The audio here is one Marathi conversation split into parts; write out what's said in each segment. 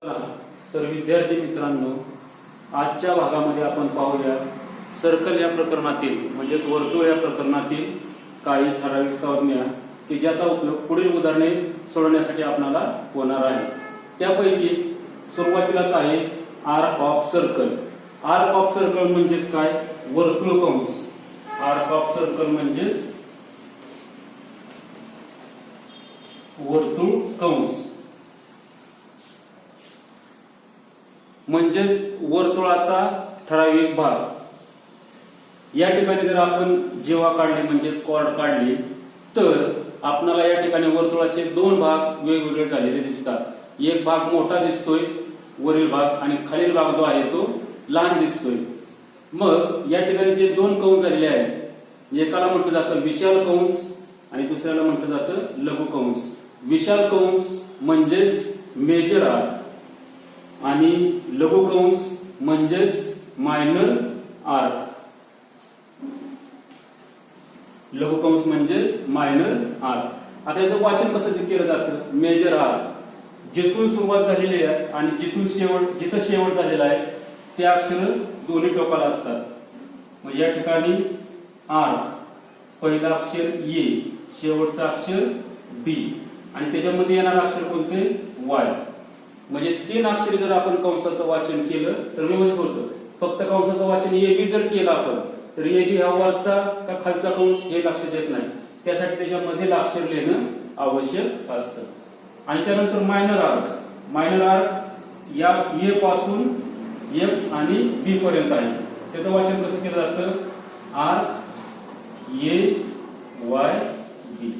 तर विद्यार्थी मित्रांनो, आजच्या भागामध्ये आपण पाहूया सर्कल या प्रकरणातील म्हणजेच वर्तुळ या प्रकरणातील काही ठराविक संज्ञा की ज्याचा उपयोग पुढील उदाहरणे सोडवण्यासाठी आपल्याला होणार आहे. त्यापैकी सुरुवातीलाच आहे arc of circle. Arc of circle म्हणजेच काय? वर्तुळ कंस. आर्क ऑफ सर्कल म्हणजेच वर्तुळ कंस म्हणजेच वर्तुळाचा ठराविक भाग. या ठिकाणी जर आपण जीवा काढली म्हणजेच कॉर्ड काढली तर आपल्याला या ठिकाणी वर्तुळाचे दोन भाग वेगवेगळे झालेले दिसतात. एक भाग मोठा दिसतोय वरील भाग आणि खालील भाग जो आहे तो लहान दिसतोय. मग या ठिकाणी जे दोन कंस झालेले आहेत एकाला म्हटलं जातं विशाल कंस आणि दुसऱ्याला म्हटलं जातं लघु कंस. विशाल कंस म्हणजेच मेजर आर्क आणि लघु कंस म्हणजेच मायनर आर्क. लघु कंस म्हणजेच मायनर आर्क. आता याचं वाचन कसं केलं जातं? मेजर आर्क जिथून सुरुवात झालेली आहे आणि जिथं शेवट झालेला आहे ते अक्षर दोन्ही टोकाला असतात. म्हणजे या ठिकाणी आर्क पहिलं अक्षर ए, शेवटचं अक्षर बी आणि त्याच्यामध्ये येणारं अक्षर कोणते? वाय. म्हणजे तीन अक्षरी जर आपण कंसाचं वाचन केलं तर व्यवस्थित होतं. फक्त कंसाचं वाचन ए बी जर केलं आपण तर ए बी हा वरचा का खालचा कंस हे लक्षात येत नाही. त्यासाठी त्याच्यामध्ये अक्षर लिहिणं आवश्यक असतं. आणि त्यानंतर मायनर आर्क. मायनर आर्क या ए पासून एक्स आणि बी पर्यंत आहे. त्याचं वाचन कसं केलं जातं? Arc A Y B.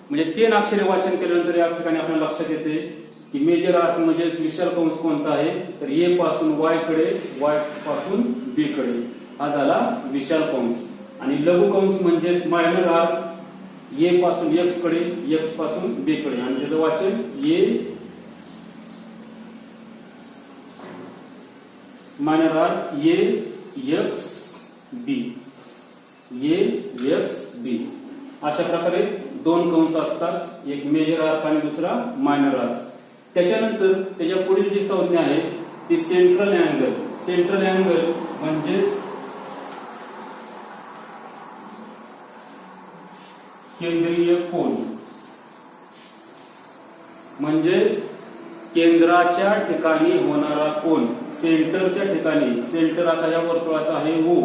म्हणजे तीन अक्षरे वाचन केल्यानंतर या ठिकाणी आपल्याला लक्षात येते की मेजर आर्क म्हणजे विशाल कंस कोणता आहे तर ए पासून वाय कडे, वाय पासून बी कडे हा झाला विशाल कंस. आणि लघु कंस म्हणजेच मायनर आर्क ए पासून एक्स कडे, एक्स पासून बी कडे आणि त्याचं वाचन A minor arc A X B, A X B. अशा प्रकारे दोन कंस असतात, एक मेजर आर्क आणि दुसरा मायनर आर्क. त्याच्यानंतर त्याच्या पुढील जी संज्ञा आहे ती सेंट्रल अँगल. सेंट्रल अँगल म्हणजेच केंद्रीय कोन. म्हणजे केंद्राच्या ठिकाणी होणारा कोन. सेंटरच्या ठिकाणी, सेंटर आता या वर्तुळाचा आहे ओ,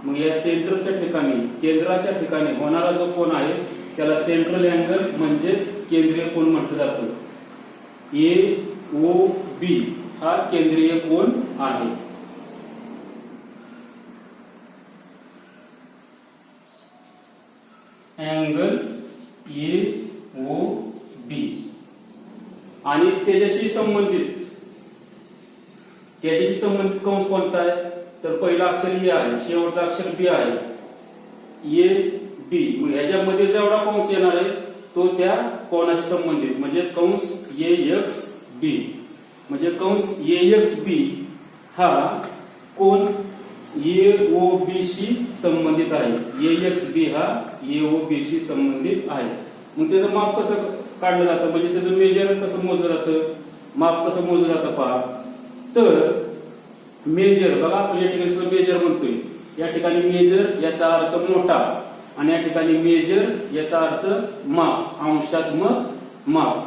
मग या सेंटरच्या ठिकाणी केंद्राच्या ठिकाणी होणारा जो कोन आहे त्याला सेंट्रल अँगल म्हणजेच केंद्रीय कोन म्हटलं जातं. ए ओ बी हा केंद्रीय कोन आहे. Angle A O B. आणि त्याच्याशी संबंधित कंस कोणता आहे तर पहिला अक्षर ए आहे, शेवटचा अक्षर बी आहे. ए बी मग ह्याच्यामध्ये जेवढा कंस येणार आहे तो त्या कोनाशी संबंधित म्हणजे कंस ए एक्स बी. म्हणजे कंस ए एक्स बी हा कोन ए ओ बी शी संबंधित आहे. ए एक्स बी हा ए ओ बी शी संबंधित आहे. मग त्याचं माप कसं काढलं जातं म्हणजे त्याचं मेजर कसं मोजलं जातं, माप कसं मोजलं जातं पहा. तर मेजर बघा आपण या ठिकाणी मेजर म्हणतोय. या ठिकाणी मेजर याचा अर्थ मोठा आणि या ठिकाणी मेजर याचा अर्थ माप, अंशात्मक माप.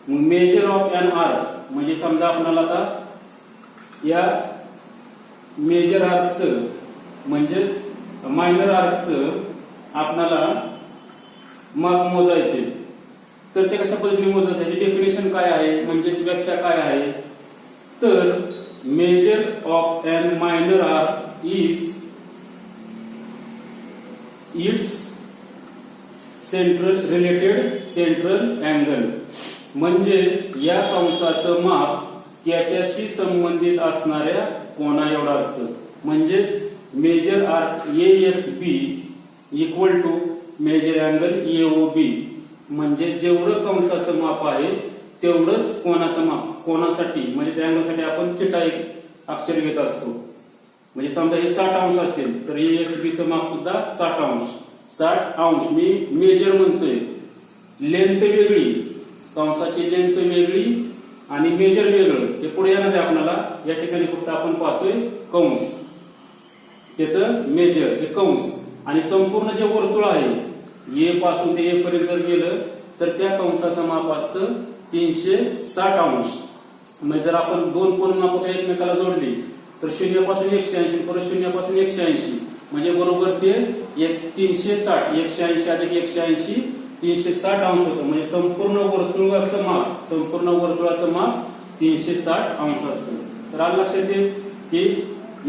मग मेजर ऑफ एन आर्क म्हणजे समजा आपल्याला आता या मेजर आर्कचं म्हणजेच मायनर आर्कचं आपल्याला माप मोजायचे तर ते कशा पद्धतीने मोजतात त्याची डेफिनेशन काय आहे म्हणजेच व्याख्या काय आहे तर measure of an minor arc is its central related central angle. म्हणजे या कंसाचं माप त्याच्याशी संबंधित असणाऱ्या कोना एवढं असतं. म्हणजेच measure arc A X B equal to measure angle A O B. म्हणजे जेवढं कंसाचं माप आहे तेवढंच कोनाचं माप. कोनासाठी म्हणजे त्या अँगलसाठी आपण थिटा एक अक्षर घेत असतो. म्हणजे समजा हे 60 अंश असेल तर ए एक्स बी चं माप सुद्धा 60 अंश. 60 अंश मी मेजर म्हणतोय. लेंथ वेगळी, कंसाची लेंथ वेगळी आणि मेजर वेगळं हे पुढे येणार आहे आपल्याला. या ठिकाणी फक्त आपण पाहतोय कंस, त्याचं मेजर हे कंस, आणि संपूर्ण जे वर्तुळ आहे ए पासून ते ए पर्यंत जर गेलं तर त्या कंसाचं माप असतं 360 अंश. म्हणजे जर आपण दोन पूर्णांक एकमेकाला जोडली तर 0 पासून 180 परत 0 पासून 180 म्हणजे बरोबर ते 360, 180 अधिक 180 360 अंश होतं. म्हणजे संपूर्ण वर्तुळाचं माप 360 अंश असतं. तर आज लक्षात येईल की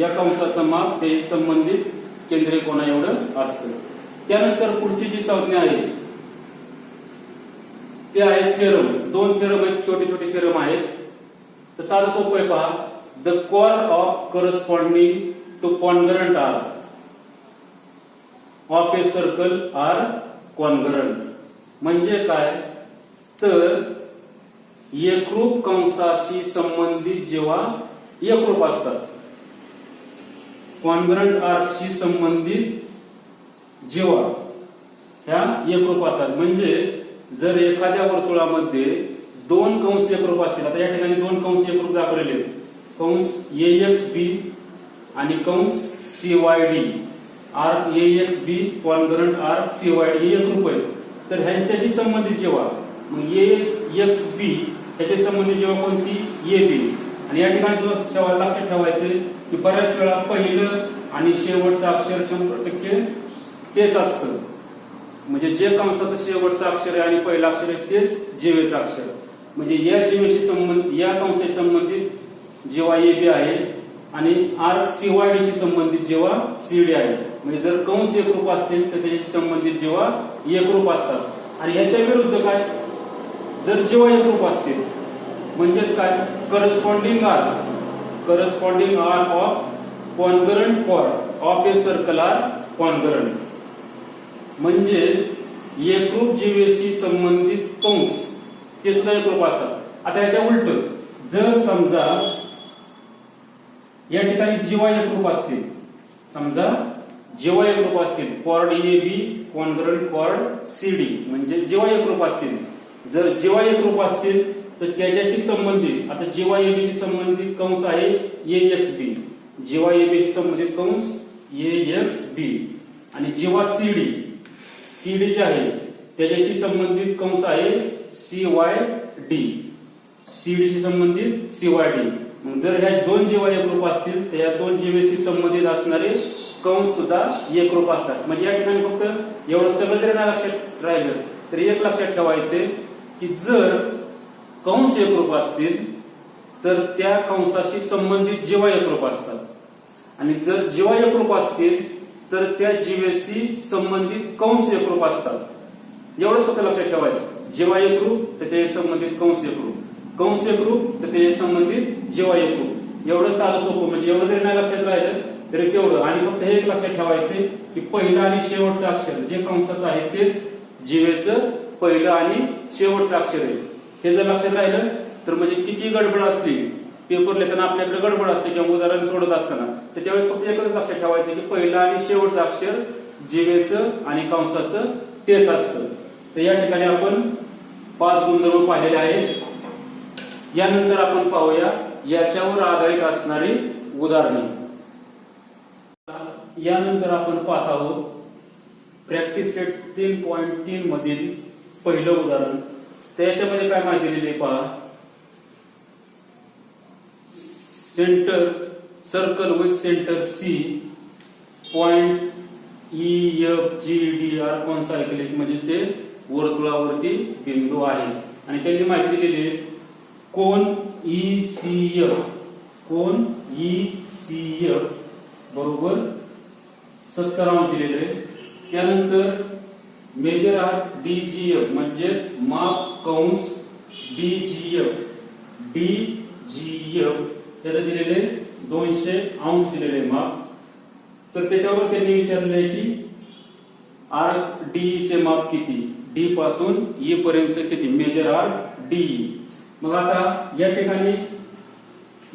या कंसाचं माप ते संबंधित केंद्रीय कोना एवढं असतं. त्यानंतर पुढची जी संज्ञा आहे ते आहे थेरम. दोन थेरम आहेत, छोटे छोटे थेरम आहेत. तर साधं सोपं आहे पहा. The chord of corresponding to congruent arc of a circle are congruent. म्हणजे काय तर एकरूप कंसाशी संबंधित जेव्हा एकरूप असतात, कॉन्ग्रंट आर्कशी संबंधित जेव्हा ह्या एकरूप असतात, म्हणजे जर एखाद्या वर्तुळामध्ये दोन कंस एकरूप असतील, आता या ठिकाणी दोन कंस एकरूप दाखवलेले आहेत, कंस AXB आणि कंस CYD, arc AXB congruent arc CYD हे एकरूप आहेत. तर ह्यांच्याशी संबंधित जेव्हा मग AXB त्याच्या संबंधित जेव्हा कोणती AB, आणि या ठिकाणी सुद्धा लक्षात ठेवायचे की बऱ्याच वेळा पहिलं आणि शेवटचं अक्षर 100% तेच असतं. म्हणजे जे कंसाचं शेवटचं अक्षर आहे आणि पहिलं अक्षर आहे तेच जीवेचं अक्षर. म्हणजे या जीवेशी संबंधित, या कंसाशी संबंधित जेव्हा AB आहे आणि आर्क CYD शी संबंधित जेव्हा CD आहे, म्हणजे जर कंस एकरूप असतील तर त्याच्याशी संबंधित जेव्हा एकरूप असतात. आणि ह्याच्या विरुद्ध काय, जर जेव्हा एकरूप असतील म्हणजेच काय, corresponding arc of congruent chord of a circle are congruent. म्हणजे एकरूप जीवेशी संबंधित कंस ते सुद्धा एकरूप असतात. आता याच्या उलट जर समजा या ठिकाणी जेव्हा एकरूप असतील, समजा जेव्हा एकरूप असतील chord AB congruent chord CD, म्हणजे जेव्हा एकरूप असतील, जर जेव्हा एकरूप असतील तर त्याच्याशी संबंधित, आता जेव्हा AB शी संबंधित कंस आहे AXB, जेव्हा AB शी संबंधित कंस AXB, आणि जेव्हा CD जे आहे त्याच्याशी संबंधित कंस आहे CYD, CD शी संबंधित CYD. मग जर ह्या दोन जेव्हा एकरूप असतील तर या दोन जीवेशी संबंधित असणारे कंस सुद्धा एकरूप असतात. म्हणजे या ठिकाणी फक्त एवढं सगळं जरी नाही लक्षात राहिलं तरी एक लक्षात ठेवायचे की जर कंस एकरूप असतील तर त्या कंसाशी संबंधित जेव्हा एकरूप असतात, आणि जर जेव्हा एकरूप असतील तर त्या जीवेशी संबंधित कंस एकरूप असतात. एवढंच फक्त लक्षात ठेवायचं. जेव्हा एकरूप तर त्याच्या संबंधित कंस एकरूप, कंस एकरूप तर त्याच्या संबंधित जेव्हा एकरूप. एवढं साधं सोपं, म्हणजे एवढं जरी नाही लक्षात राहिलं तरी तेवढं. आणि फक्त हे एक लक्षात ठेवायचे की पहिलं आणि शेवटचं अक्षर जे कंसाचं आहे तेच जीवेचं पहिलं आणि शेवटचं अक्षर आहे. हे जर लक्षात राहिलं तर म्हणजे किती गडबड असली पेपर लिहिताना, आपल्याकडे गडबड असते किंवा उदाहरण सोडत असताना, तर त्यावेळेस फक्त एकच लक्षात ठेवायचं की पहिलं आणि शेवटचं अक्षर जीवेचं आणि कंसाचं तेच असतं. तर या ठिकाणी आपण 5 गुणधर्म पाहिलेले आहेत. यानंतर आपण पाहूया याच्यावर आधारित असणारी उदाहरणे. यानंतर आपण पाहत आहोत प्रॅक्टिस सेट 3.3 मधील पहिलं उदाहरण. त्याच्यामध्ये काय माहिती दिली पहा. Centre circle with centre C, point EFGD are concyclic, म्हणजे ते वर्तुळावरती बिंदू आहे. आणि त्यांनी माहिती दिली कोन ECF, कोन ECF बरोबर 70 अंश दिलेले. त्यानंतर मेजर आर्क DGF, म्हणजेच माप कंस DGF त्याचं दिलेले 200 अंश दिलेले माप. तर त्याच्यावर त्यांनी विचारले की आर्क DE चे माप किती, D पासून E पर्यंत किती, मेजर आर्क DE. मग आता या ठिकाणी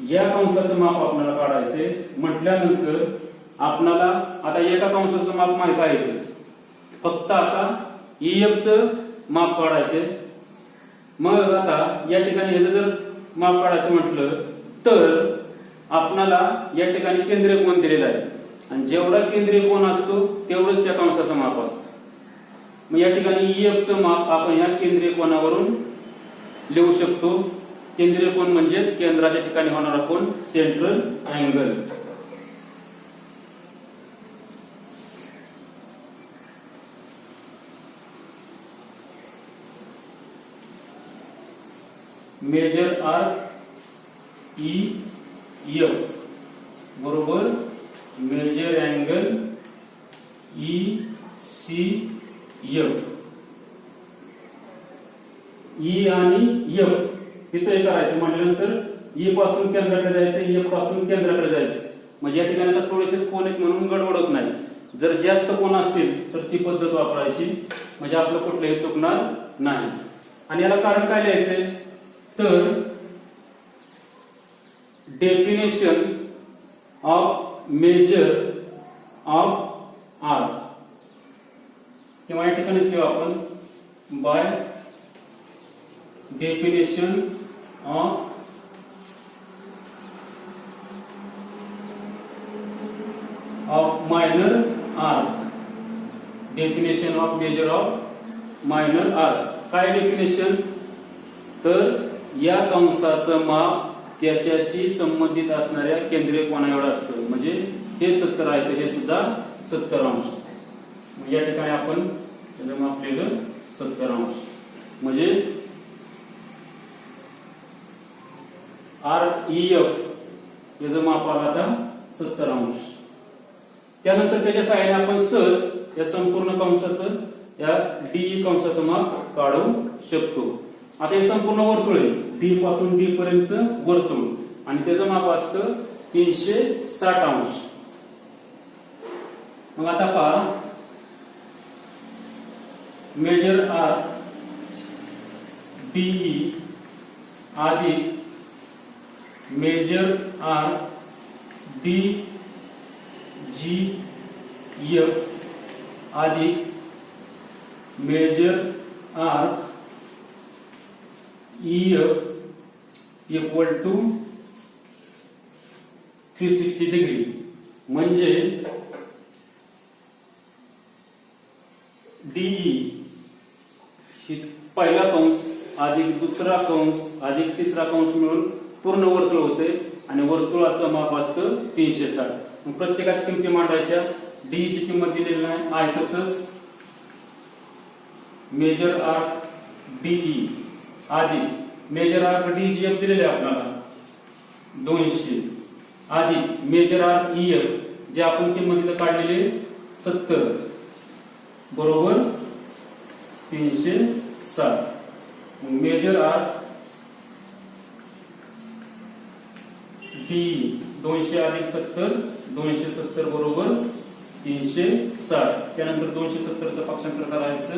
या कंसाचं माप आपल्याला काढायचे म्हटल्यानंतर आपल्याला आता एका कंसाचं माप माहित आहे, फक्त आता EF चं माप काढायचे. मग आता या ठिकाणी जर माप काढायचं म्हटलं तर आपणाला या ठिकाणी केंद्रीय कोन दिलेला आहे आणि जेवढा केंद्रीय कोन असतो तेवढंच त्या कंसाचं माप असतं. मग या ठिकाणी EF चं माप आपण या केंद्रीय कोनावरून लिहू शकतो. केंद्रीय कोन म्हणजेच केंद्राच्या ठिकाणी होणारा कोन, central angle. Major arc EF बरोबर मेजर अँगल ECF. E आणि F इथे करायचं म्हटल्यानंतर E पासून केंद्राकडे जायचं, F पासून केंद्राकडे जायचं. म्हणजे या ठिकाणी आता थोडेसेच कोन आहेत म्हणून गडबड होत नाही. जर जास्त कोन असतील तर ती पद्धत वापरायची म्हणजे आपलं कुठलंही चुकणार नाही. आणि याला कारण काय लिहायचंय तर definition of measure of arc किंवा या ठिकाणीच घेऊ आपण by definition of minor arc. Definition of measure of minor arc. काय डेफिनेशन तर या कंसाचं माप त्याच्याशी संबंधित असणाऱ्या केंद्रीय कोना एवढं असतं. म्हणजे हे 70 आहे तर हे सुद्धा 70 अंश. या ठिकाणी आपण त्याचं माप लिहिलं 70 अंश. म्हणजे आर्क EF याचं माप आलं आता 70 अंश. त्यानंतर त्याच्या सहाय्याने आपण सहज या संपूर्ण कंसाचं या DE कंसाचं माप काढू शकतो. आता हे संपूर्ण वर्तुळ आहे, D पासून D पर्यंतचं वर्तुळ आणि त्याचं माप असतं 360 अंश. मग आता पहा मेजर आर्क DE अधिक मेजर आर्क DGF अधिक measure arc EF equal to 360 degree. म्हणजे DE ही पहिला कंस अधिक दुसरा कंस अधिक तिसरा कंस मिळून पूर्ण वर्तुळ होते आणि वर्तुळाचं माप असतं 360. मग प्रत्येकाच्या किमती मांडायच्या. DE ची किंमत दिलेली नाही आहे तसंच मेजर आर्क DE अधिक मेजर आर्क DGF दिलेले आपल्याला 200 अधिक मेजर आर्क EF जे आपण किंमत इथं काढलेली 70 बरोबर 360. मेजर आर्क DE 200 अधिक 70 270 बरोबर 360. त्यानंतर 270 चं पक्षांतर करायचं.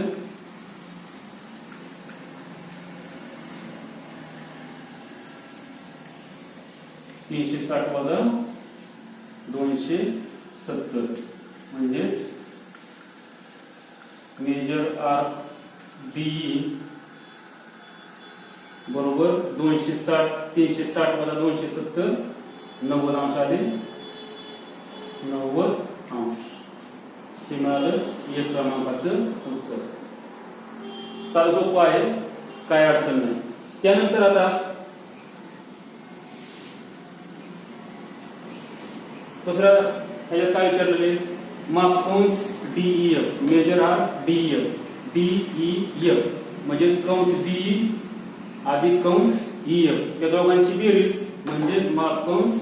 तीनशे 60 वजा 270 म्हणजेच मेजर आर्क DE बरोबर 260 360 वजा 270 90 अंश आले 90 अंश. हे मिळालं एक क्रमांकाचं उत्तर. साधं सोपं आहे, काय अडचण नाही. त्यानंतर आता दुसरा ह्याच्यात काय विचारलेले माप कंस DEF मेजर आर्क DEF म्हणजे कंस DE अधिक कंस EF त्या दोघांची बेरीज म्हणजेच माप कंस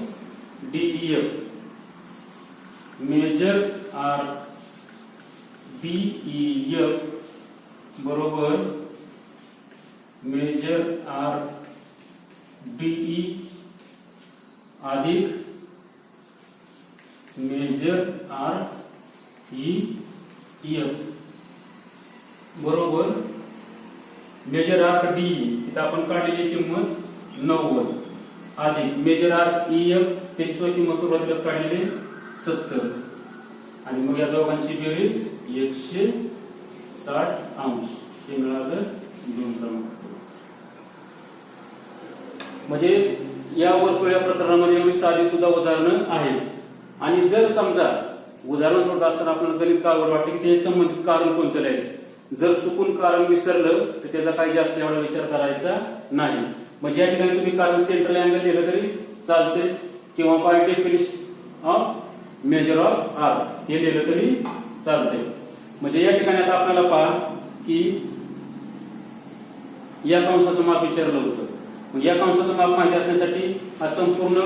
DEF मेजर आर्क DEF बरोबर मेजर आर्क DE अधिक मेजर आर्क EF बरोबर मेजर आर्क DE इथं आपण काढलेली किंमत 90 अधिक मेजर आर्क EF त्याची किंमत सुरुवातीलाच काढलेली 70 आणि मग या दोघांची बेरीज 160 अंश. हे मिळालं 2 क्रमांक. म्हणजे या वर्तुळ प्रकरणामध्ये एवढी साधी सुद्धा उदाहरणं आहेत. आणि जर समजा उदाहरण सोडत असताना आपल्याला गणित का आवड वाटते की ते संबंधित कारण कोणतं लिहायचं, जर चुकून कारण विसरलं तर त्याचा काही जास्त एवढा विचार करायचा नाही. म्हणजे या ठिकाणी तुम्ही कारण सेंट्रल अँगल लिहिलं तरी चालते किंवा by definition of measure of arc हे लिहिलं तरी चालते. म्हणजे या ठिकाणी आता आपल्याला पहा की या कंसाचं माप विचारलं होतं. या कंसाचं माप माहिती असण्यासाठी हा संपूर्ण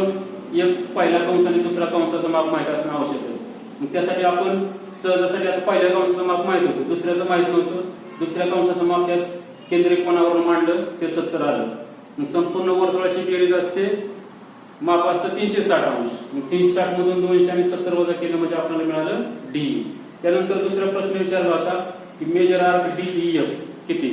एक पहिला कंस आणि दुसरा कंसाचं माप माहिती असणं आवश्यक आहे. मग त्यासाठी आपण सहजासाठी आता पहिल्या कंसाचं माप माहित होतं, दुसऱ्याचं माहित नव्हतं. दुसऱ्या कंसाचं माप त्या केंद्रिक कोनावरून मांडलं ते 70 आलं. मग संपूर्ण वर्तुळाची बेरीज असते, माप असतं 360 अंश. मग 360 मधून 200 आणि 70 वजा केलं म्हणजे आपल्याला मिळालं डी. त्यानंतर दुसरा प्रश्न विचारला होता की मेजर आर्क डीईएफ किती,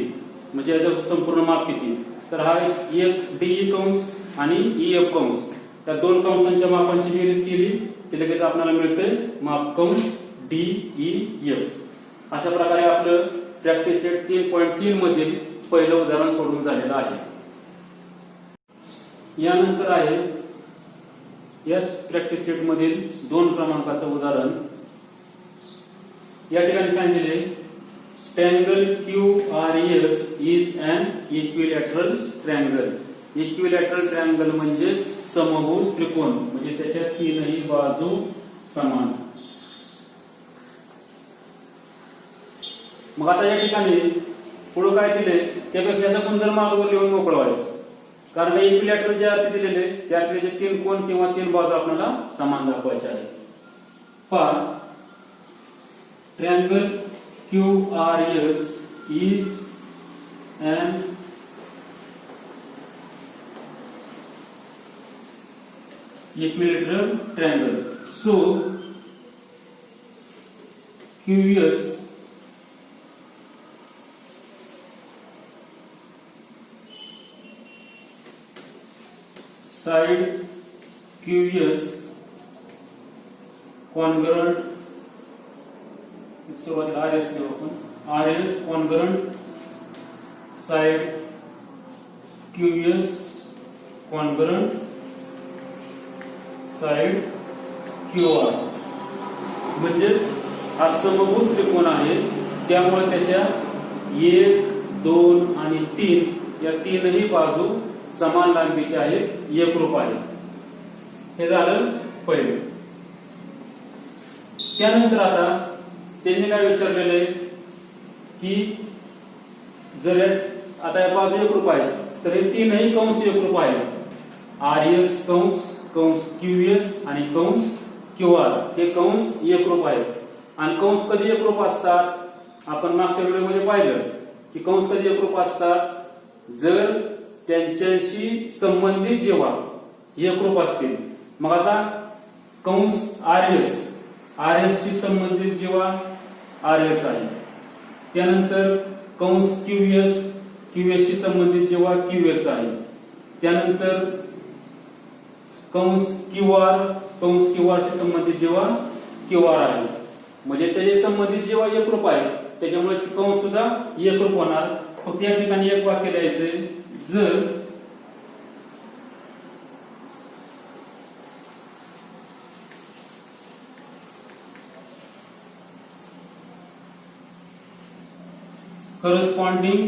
म्हणजे याचं संपूर्ण माप किती. तर हा एक डीई कंस आणि ईएफ कंस त्या दोन कंसांच्या मापांची बेरीज केली की लगेच आपल्याला मिळते माप कंस डीईएफ. अशा प्रकारे आपलं प्रॅक्टिस सेट 3.3 मधील पहिलं उदाहरण सोडून झालेलं आहे. यानंतर आहे याच प्रॅक्टिस सेट मधील 2 क्रमांकाचं उदाहरण. या ठिकाणी सांगितले triangle QRS is an equilateral triangle. Equilateral triangle म्हणजे समभुज त्रिकोण, म्हणजे त्याच्या तीनही बाजू समान. मग आता या ठिकाणी पुढे काय दिले त्यापेक्षा याचा गुणधर्म अगोदर लिहून मोकळं व्हायचं. कारण इक्विलॅटरल जे अर्थ दिलेले त्यातले जे 3 कोन किंवा 3 बाजू आपल्याला समान दाखवायचे आहे. पहा triangle QRS is an equilateral triangle. So QS side QS congruent सुरुवातीला RS लिहू आपण. RS congruent side QS congruent side QR. म्हणजेच हा समभुज त्रिकोण आहे त्यामुळे त्याच्या 1, 2 आणि 3 या तीनही बाजू समान लांबीचे आहेत, एकरूप आहेत. हे झालं पहिले. त्यानंतर आता त्यांनी काय विचारलेलं आहे की जर आता या बाजू एकरूप आहेत तर हे तीनही कंस एकरूप आहेत. RS कंस, कंस QS आणि कंस QR हे कंस एकरूप आहेत. आणि कंस कधी एकरूप असतात आपण मागच्या व्हिडिओमध्ये पाहिलं की कंस कधी एकरूप असतात जर त्यांच्याशी संबंधित जेव्हा एकरूप असतील. मग आता कंस RS शी संबंधित जेव्हा RS आहे, त्यानंतर कंस QS शी संबंधित जेव्हा QS आहे, त्यानंतर कंस QR शी संबंधित जेव्हा QR आहे. म्हणजे त्याचे संबंधित जेव्हा एकरूप आहे त्याच्यामुळे कंस सुद्धा एकरूप होणार. फक्त या ठिकाणी एक वाक्य द्यायचंय, जर corresponding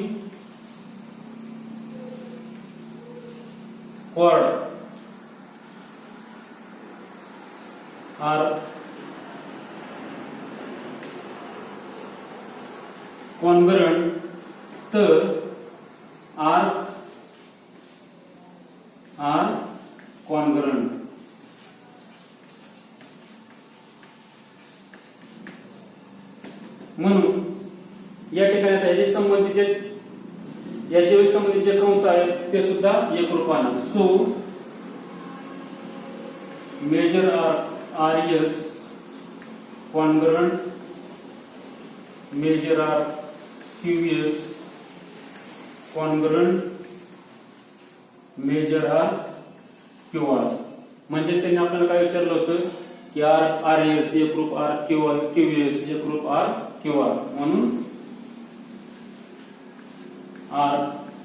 chord are congruent तर arc are congruent. म्हणून या ठिकाणी आता याचे संबंधित याचे संबंधित जे कंस आहेत ते सुद्धा एकरूपाने. So major RS congruent major QS congruent major QR. म्हणजे त्यांनी आपल्याला काय विचारलं होतं की RS एकरूप QS एकरूप QR. म्हणून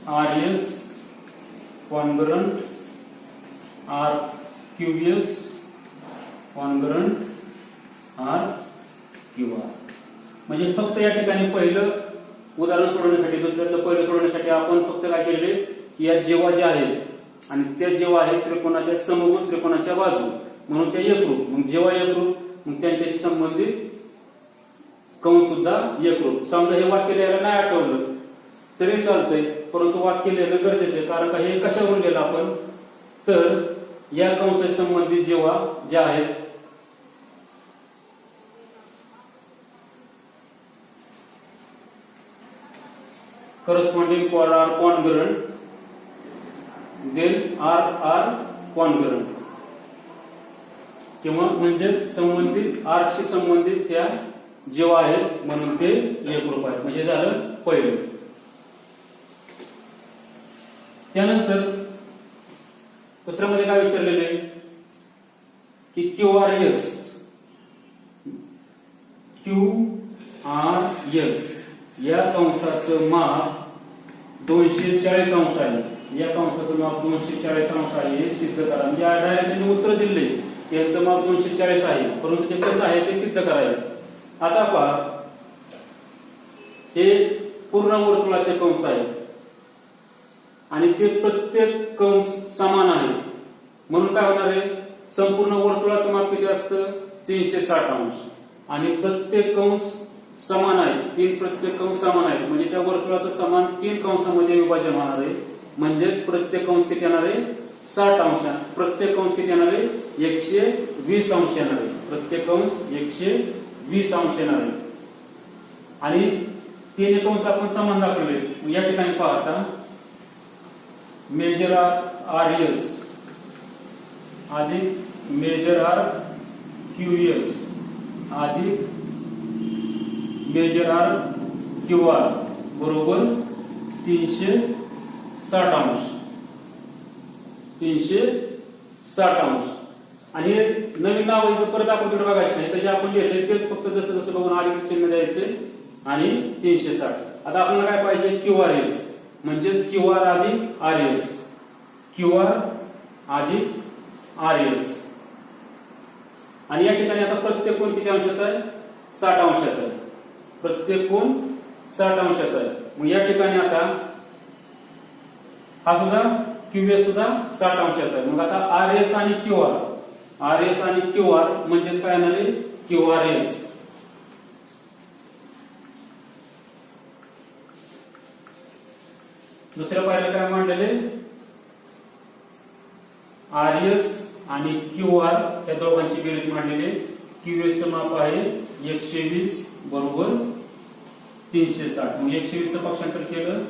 RS congruent R QBS congruent R Q R. म्हणजे फक्त या ठिकाणी पहिलं उदाहरण सोडवण्यासाठी, दुसऱ्यातलं पहिलं सोडवण्यासाठी आपण फक्त काय केले की या जेव्हा ज्या आहेत आणि त्या जेव्हा आहेत त्रिकोणाच्या समभुज त्रिकोणाच्या बाजू म्हणून त्या एकरूप. मग जेव्हा एकरूप मग त्यांच्याशी संबंधित कंस सुद्धा एकरूप. समजा हे वाक्य लिहायला नाही आठवलं तरी चालतंय, परंतु वाक्य लिहिणं गरजेचं आहे. कारण का हे कशावरून लिहिलं आपण, तर या कंसाशी संबंधित जेव्हा ज्या आहेत corresponding chord are congruent, then are congruent. किंवा म्हणजे संबंधित आर्कशी संबंधित ह्या जेव्हा आहेत म्हणून ते एकरूप आहेत. म्हणजे झालं पहिलं. त्यानंतर दुसऱ्यामध्ये काय विचारलेले की क्यू आर एस या कंसाचं माप 240 अंश आहे. या कंसाचं माप 240 अंश आहे हे सिद्ध करा. म्हणजे डायरेक्ट त्यांनी उत्तर दिले यांचं माप 240 आहे, परंतु ते कसं आहे ते सिद्ध करायचं. आता पहा, हे पूर्ण वर्तुळाचे कंस आहेत आणि ते प्रत्येक कंस समान आहे. म्हणून काय होणार आहे, संपूर्ण वर्तुळाचं माप किती असतं 360 अंश आणि प्रत्येक कंस समान आहे. प्रत्येक कंस समान आहेत म्हणजे त्या वर्तुळाचं समान 3 कंसामध्ये विभाजन होणार आहे. म्हणजेच प्रत्येक कंस किती येणार आहे 60 अंश. प्रत्येक कंस किती येणार आहे 120 अंश येणार आहे. प्रत्येक कंस 120 अंश येणार आहे आणि 3 कंस आपण समान दाखवले. या ठिकाणी पहा आता, मेजर आर एस अधिक मेजर आर क्यूएस अधिक मेजर आर क्यू आर बरोबर 360 अंश. 360 अंश. आणि हे नवीन नाव इथं परत आपण तिकडे बघायचं नाही, त्याचे आपण लिहिले तेच फक्त जसं जसं बघून अधिक चिन्ह द्यायचे आणि 360. आता आपल्याला काय पाहिजे क्यू आर एस म्हणजेच क्यू आर अधिक आर एस. क्यू आर अधिक आर एस. आणि या ठिकाणी आता प्रत्येक कोण किती अंशाचा आहे 60 अंशाचा आहे. प्रत्येक कोण 60 अंशाचा आहे. मग या ठिकाणी आता हा सुद्धा क्यूएस सुद्धा 60 अंशाचा आहे. मग आता आर एस आणि क्यू आर आणि क्यू आर म्हणजेच काय येणार आहे क्यू आर एस. दुसऱ्या पायऱ्याला काय मांडलेले आर एस आणि क्यू आर या दोघांची बेरीज मांडलेली. क्यूएस चं माप आहे 120 बरोबर 360. मग 120 चं पक्षांतर केलं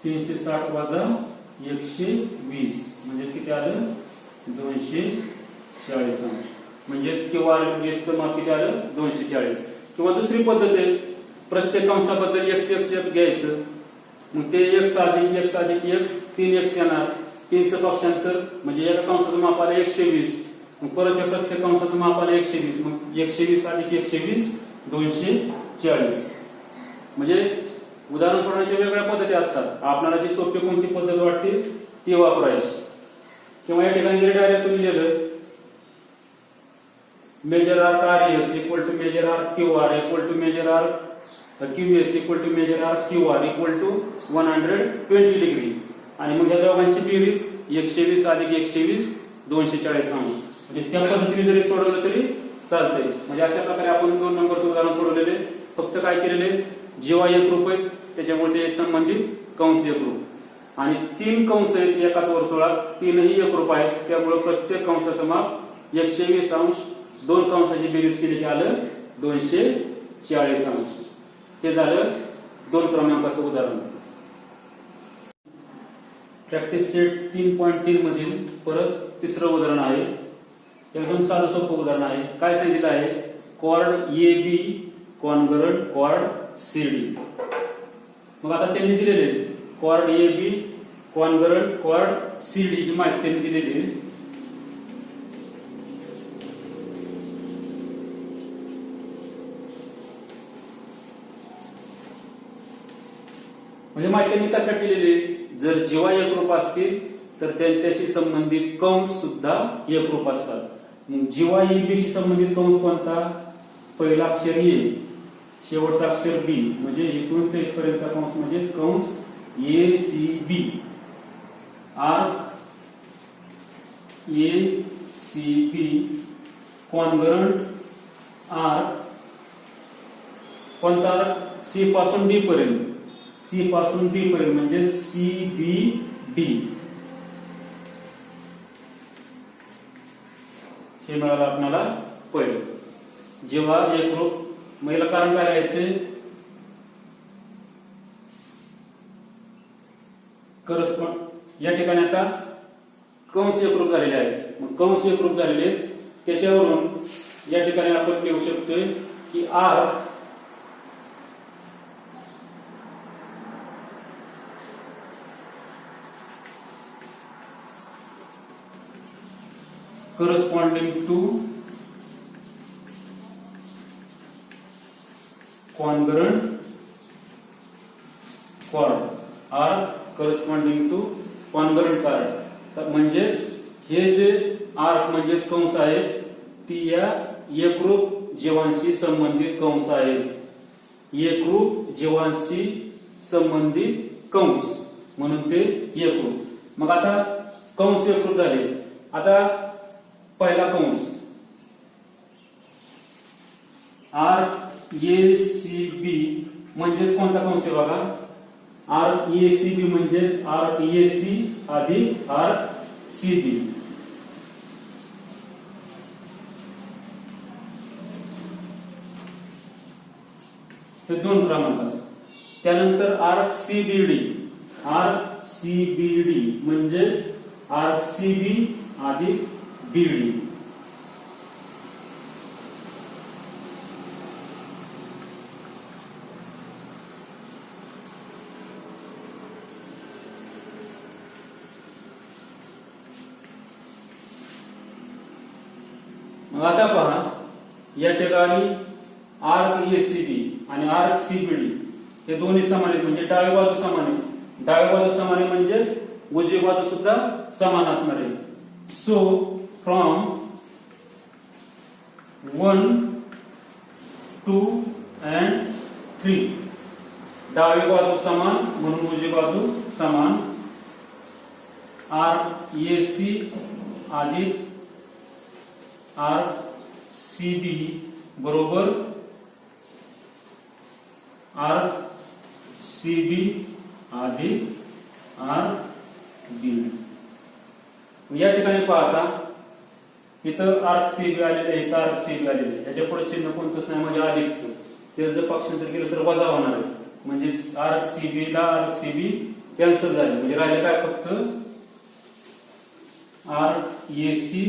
,360 वजा 120 म्हणजे किती आलं 240 अंश. म्हणजेच क्यू आर एस चं माप किती आलं 240. किंवा दुसरी पद्धत आहे, प्रत्येक कंसाबद्दल x घ्यायचं. मग ते x अधिक x 3x येणार. 3 चं पक्षांतर म्हणजे एका कंसाचं माप आलं 120. मग परत या प्रत्येक कंसाचं माप आलं 120. मग 120 अधिक 120 240. म्हणजे उदाहरण सोडवण्याच्या वेगवेगळ्या पद्धती असतात. आपल्याला जी सोपी कोणती पद्धत वाटते ती वापरायची. किंवा या ठिकाणी जरी डायरेक्ट तुम्ही लिहिलं measure arc R S equal to measure arc Q R equal to measure arc QS equal to measure arc Q R equal to 120 degree. आणि मग या दोघांची बेरीज 120 अधिक 120 240 अंश. म्हणजे त्या पद्धतीने जरी सोडवलं तरी चालतंय. म्हणजे अशा प्रकारे आपण 2 नंबरचं उदाहरण सोडवलेले. फक्त काय केलेले जेव्हा एकरूप आहेत त्याच्यामुळे ते संबंधित कंस एकरूप आणि 3 कंस आहेत एकाच वर्तुळात, 3ही एकरूप आहेत. त्यामुळे प्रत्येक कंसाचं माप 120 अंश. 2 कंसाची बेरीज केली की आलं 240 अंश. हे झालं 2 क्रमांकाचं उदाहरण. प्रॅक्टिस सेट 3.3 मधील परत तिसरं उदाहरण आहे. एकदम साधं सोपं उदाहरण आहे. काय सांगितलं आहे chord A B congruent chord C D. मग आता त्यांनी दिलेले chord A B congruent chord C D ही माहिती त्यांनी दिलेली. म्हणजे माहिती मी कशासाठी लिहिली, जर जीवा एकरूप असतील तर त्यांच्याशी संबंधित कंस सुद्धा एकरूप असतात। जीवा AB शी संबंधित कंस कोणता, पहिला अक्षर ए, शेवटचा अक्षर बी, म्हणजे इथून ते इथपर्यंतचा कंस म्हणजे कंस ACB, arc ACB congruent arc, कोणता आर्क, सी पासून डी पर्यंत, सी पासून डी पर्यंत म्हणजे CBD, हे मिळालं आपल्याला पहिलं। जेव्हा एकरूप, महिला कारण काय लिहायचे, करस्पॉन्ड, या ठिकाणी आता कंस एकरूप झालेले आहेत, मग कंस एकरूप झालेले त्याच्यावरून या ठिकाणी आपण लिहू शकतोय की arc corresponding to congruent chord, arc corresponding to congruent chord, तर म्हणजेच हे जे आर्क म्हणजेच कंस आहेत ती या एकरूप जीवांशी संबंधित कंस आहेत, एकरूप जीवांशी संबंधित कंस म्हणून ते एकरूप। मग आता कंस एकरूप झाले, आता पहिला कंस आर्क ACB म्हणजेच कोणता कंस आहे बघा, आर्क ACB म्हणजेच आर्क AC अधिक आर्क CB, हे दोन क्रमांक। त्यानंतर आर्क CBD, आर्क CBD म्हणजेच आर्क CB अधिक BD, मग आता पहा या ठिकाणी आर्क ACB आणि आर्क CBD हे दोन्ही समान आहेत, म्हणजे डावी बाजू समान आहे, डावी बाजू समान आहे म्हणजेच उजवी बाजू सुद्धा समान असणार आहे। सो फ्रॉम 1 2 and 3 डावी बाजू समान म्हणून उजवी बाजू समान, आर्क AC अधिक आर्क CB बरोबर आर्क CB अधिक आर्क BD। या ठिकाणी पाहता इथं आर्क CB आलेले आहे, इथं आर्क CB आलेले आहे, याच्या पुढे चिन्ह कोणतंच नाही म्हणजे अधिकचं, ते जर पक्षांतर केलं तर वजा होणार आहे, म्हणजे आर्क CB ला आर्क CB कॅन्सल झाले, म्हणजे राहिले काय फक्त आर्क AC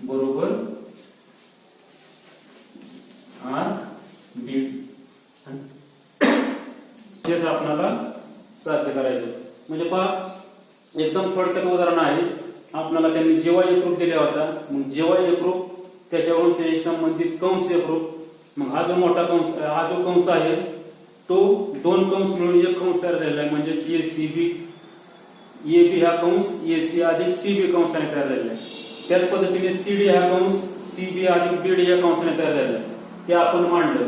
बरोबर आर्क BD, हेच आपल्याला साध्य करायचं। म्हणजे पहा एकदम थोडक्यात उदाहरण आहे, आपल्याला त्यांनी जेव्हा एकरूप दिला होता, मग जेव्हा एकरूप त्याच्यावरून त्याची संबंधित कंस एकरूप, मग हा जो मोठा कंस, हा जो कंस आहे तो दोन कंस मिळून एक कंस तयार झालेला आहे, म्हणजे ACB AB हा कंस AC अधिक CB कंसाने तयार झालेला आहे। त्याच पद्धतीने CD हा कंस CB अधिक BD या कंसाने तयार झालेला आहे, ते आपण मांडलं।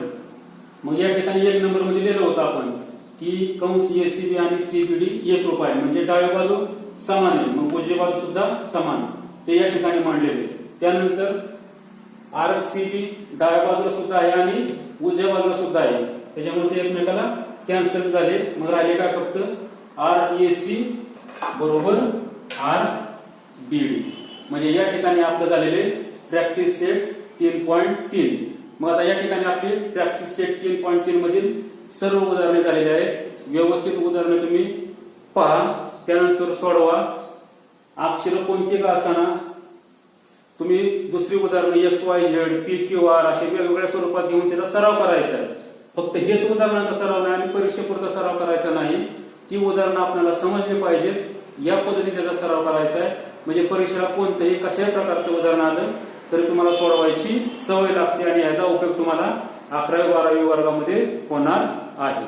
मग या ठिकाणी एक नंबर मध्ये लिहिलं होतं आपण की कंस ACB आणि CBD एकरूप आहे, म्हणजे डावी बाजू समान आहे, मग उजवी बाजू सुद्धा समान, ते या ठिकाणी मांडलेले। त्यानंतर आर्क CB डाव्या बाजूला सुद्धा आहे आणि उजव्या बाजूला सुद्धा आहे, त्याच्यामुळे ते एकमेकाला कॅन्सल झाले, मग राहिले काय फक्त आर्क AC बरोबर आर्क BD। म्हणजे या ठिकाणी आपलं झालेले प्रॅक्टिस सेट 3.3। मग आता या ठिकाणी आपली प्रॅक्टिस सेट 3.3 मधील सर्व उदाहरणे झालेली आहेत, व्यवस्थित उदाहरणे तुम्ही पहा, त्यानंतर सोडवा। अक्षर कोणते का असताना तुम्ही दुसरी उदाहरणे XYZ PQR असे वेगवेगळ्या स्वरूपात घेऊन त्याचा सराव करायचा आहे। फक्त हेच उदाहरणाचा सराव नाही आणि परीक्षेपुरता सराव करायचा नाही, ती उदाहरणं आपल्याला समजली पाहिजे, या पद्धतीने त्याचा सराव करायचा आहे, म्हणजे परीक्षेला कोणतंही कशाही प्रकारचं उदाहरण आलं तरी तुम्हाला सोडवायची सवय लागते आणि याचा उपयोग तुम्हाला 11वी 12वी वर्गामध्ये होणार आहे।